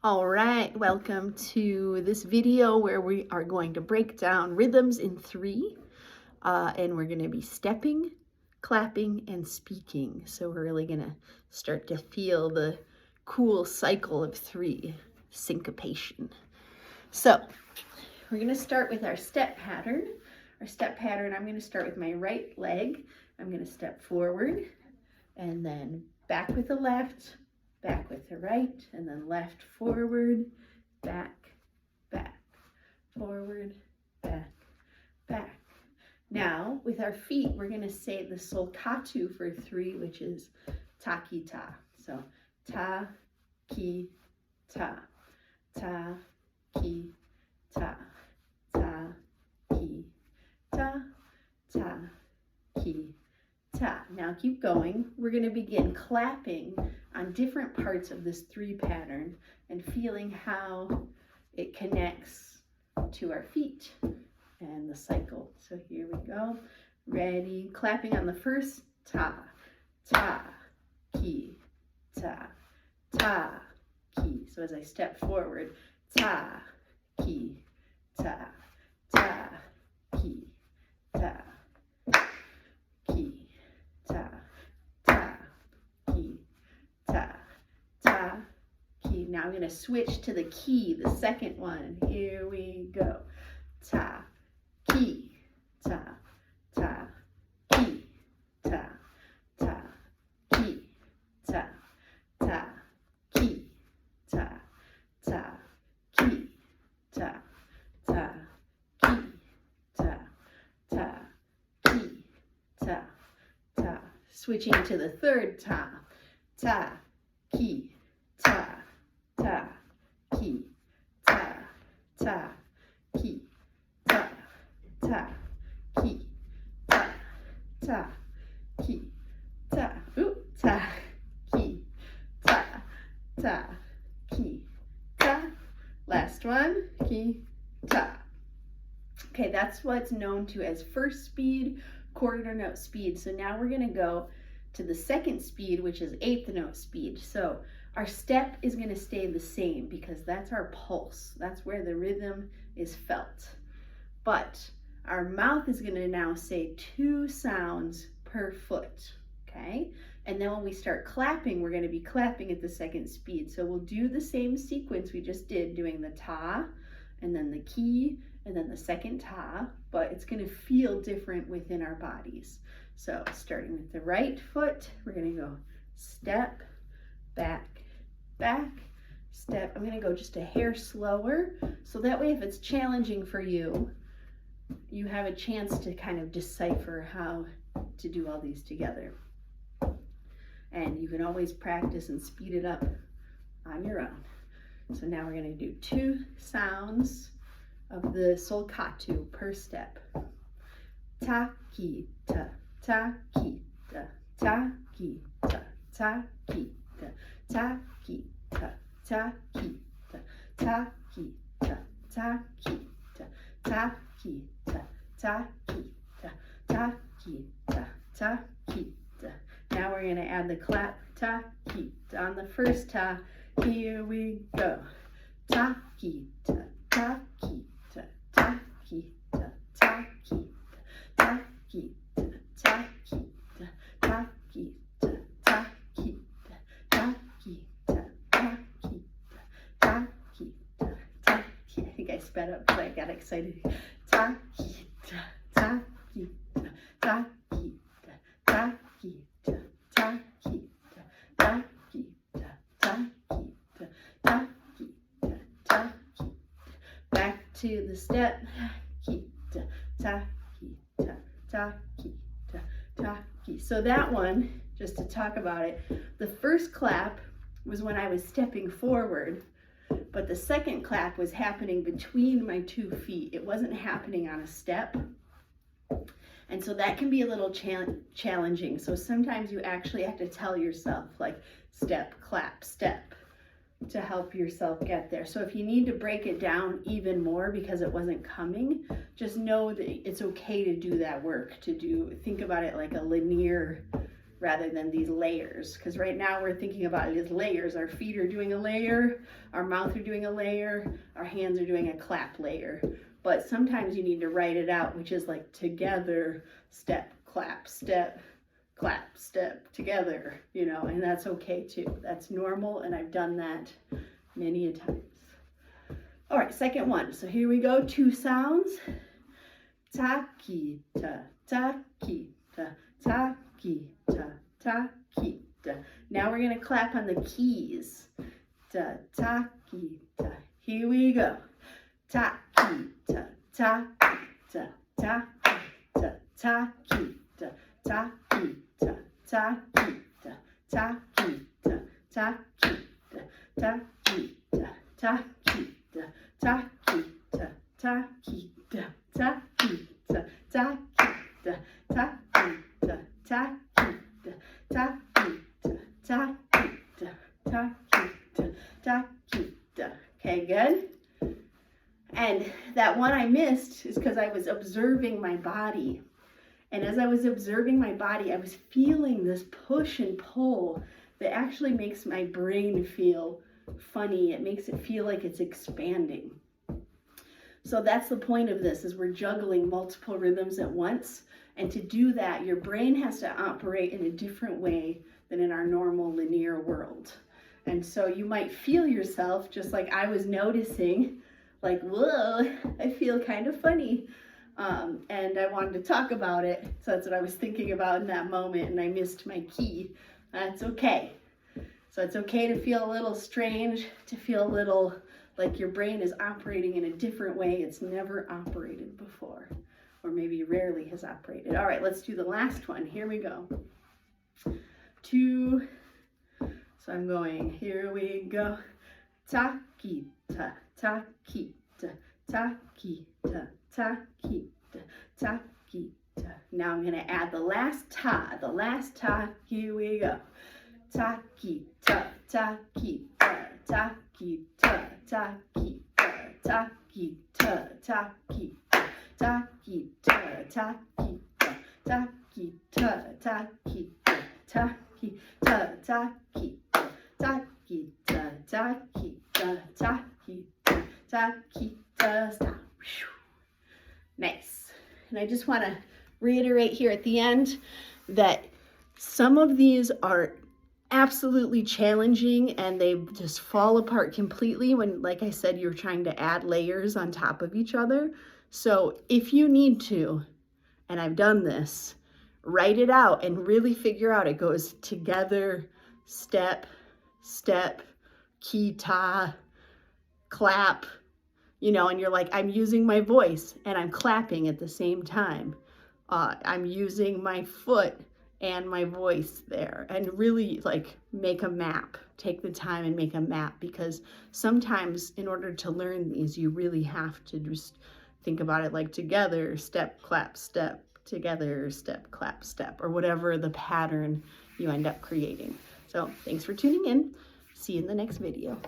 All right, welcome to this video where we are going to break down rhythms in three, and we're going to be stepping, clapping, and speaking. So we're really going to start to feel the cool cycle of three, syncopation. So we're going to start with our step pattern. Our step pattern, I'm going to start with my right leg. I'm going to step forward and then back with the left, back with the right, and then left, forward, back, back, forward, back, back. Now, with our feet, we're going to say the solcatu for three, which is ta, ki, ta. So, ta, ki, ta, ta, ki, ta, ta, ki, ta, ta, ki, ta. Now keep going. We're going to begin clapping on different parts of this three pattern and feeling how it connects to our feet and the cycle. So here we go. Ready? Clapping on the first ta, ta, ki, ta, ta, ki. So as I step forward, ta, ki, ta, ta, ki, ta, ki, ta, ta, ki, ta, ta, ki. Now I'm going to switch to the ki, the second one. Here we go. Ta, ki, ta, ta, ki, ta, ta, ki, ta, ta, ki, ta, ta, ki, ta, ta, ki, ta, ta, ki, ta, ta. Switching to the third ta, ta, ki, ta, ta, ki, ta, ta, ki, ta, ta, ki, ta, ta, ki, ta, ta, ki, ta, ta, ki, ta. Last one, ki, ta. Okay, that's what's known to as first speed, quarter note speed. So now we're going to go to the second speed, which is eighth note speed. So our step is going to stay the same because that's our pulse. That's where the rhythm is felt. But our mouth is going to now say two sounds per foot, okay? And then when we start clapping, we're going to be clapping at the second speed. So we'll do the same sequence we just did, doing the ta, and then the ki, and then the second ta, but it's going to feel different within our bodies. So starting with the right foot, we're going to go step, back, back, step. I'm going to go just a hair slower, so that way if it's challenging for you, you have a chance to kind of decipher how to do all these together. And you can always practice and speed it up on your own. So now we're going to do two sounds of the solcatu per step. Ta, ki, ta, ta, ki, ta, ta, ki, ta, ta, ki, ta, ta, ki, ta, ta, ki, ta, ta, ki, ta, ta, ki, ta, ta, ki, ta, ta, ki, ta, ta, ki, ta, ta, ki, ta. Now we're going to add the clap, ta, ki, ta. On the first ta, here we go. Ta, ki, ta, ta, ki, ta, ta, ki, ta, ta, ki, ta, ki, ta, ta, ki, ta, ta, ki, ta, ta, ki, ta, ki, ta, ta, ki, ta, ki, ta, ki. I think I sped up because I got excited. Ta, ki, ta, ki, ta, ki, ta, ki, ta, ki, ta, ki, ta, ki, ta, ki, ta, ki. Back to the step. Ki, ta, ki, ta, ki, ta, ki. So that one, just to talk about it, the first clap was when I was stepping forward, but the second clap was happening between my 2 feet. It wasn't happening on a step. And so that can be a little challenging. So sometimes you actually have to tell yourself, like, step, clap, step, to help yourself get there. So if you need to break it down even more because it wasn't coming, just know that it's okay to do that work, think about it like a linear rather than these layers. Because right now we're thinking about it as layers. Our feet are doing a layer, our mouth are doing a layer, our hands are doing a clap layer. But sometimes you need to write it out, which is like together, step, clap, step, together, you know, and that's okay too. That's normal, and I've done that many a times. All right, second one. So here we go, 2 sounds. Ta-ki-ta, ta-ki-ta, ta-ki-ta, ta-ki-ta. Now we're gonna clap on the keys. Ta, ta-ki-ta. Here we go. Ta-ki-ta, ta-ki-ta, ta-ki-ta, ta-ki-ta, ta-ki-ta, ta-ki-ta, ta-ki-ta, ta-ki-ta, ta-ki-ta, ta-ki-ta, ta-ki-ta, ta-ki-ta, ta-ki-ta, ta-ki-ta, ta-ki-ta, ta-ki-ta, ta-ki-ta, ta-ki-ta, ta-ki-ta, ta-ki-ta. Okay, good? And that one I missed is because I was observing my body. And as I was observing my body, I was feeling this push and pull that actually makes my brain feel funny. It makes it feel like it's expanding. So that's the point of this, is we're juggling multiple rhythms at once. And to do that, your brain has to operate in a different way than in our normal linear world. And so you might feel yourself, just like I was noticing, like, whoa, I feel kind of funny. And I wanted to talk about it. So that's what I was thinking about in that moment, and I missed my key. That's okay. So it's okay to feel a little strange, to feel a little like your brain is operating in a different way it's never operated before, or maybe rarely has operated. All right, let's do the last one. Here we go. 2. So I'm going, here we go. Ta-ki-ta, ta-ki-ta, ta-ki-ta, ta-ki-ta, ta-ki-ta. Now I'm gonna add the last ta, here we go. Ta-ki-ta, ta-ki-ta, ta-ki-ta, ta-ki-ta, ta-ki-ta, ta-ki-ta, ta-ki-ta, ta-ki-ta, ta-ki-ta, ta-ki-ta, ta-ki-ta, ta-ki-ta, ta-ki-ta, ta-ki-ta, ta-ki-ta, ta-ki-ta. Stop. Nice. And I just want to reiterate here at the end that some of these are absolutely challenging and they just fall apart completely when, like I said, you're trying to add layers on top of each other. So if you need to, and I've done this, write it out and really figure out it goes together, step, step, ki-ta, clap, you know, and you're like, I'm using my voice and I'm clapping at the same time. I'm using my foot and my voice there, and really like make a map. Take the time and make a map, because sometimes in order to learn these, you really have to just think about it like together, step, clap, step, together, step, clap, step, or whatever the pattern you end up creating. So thanks for tuning in. See you in the next video.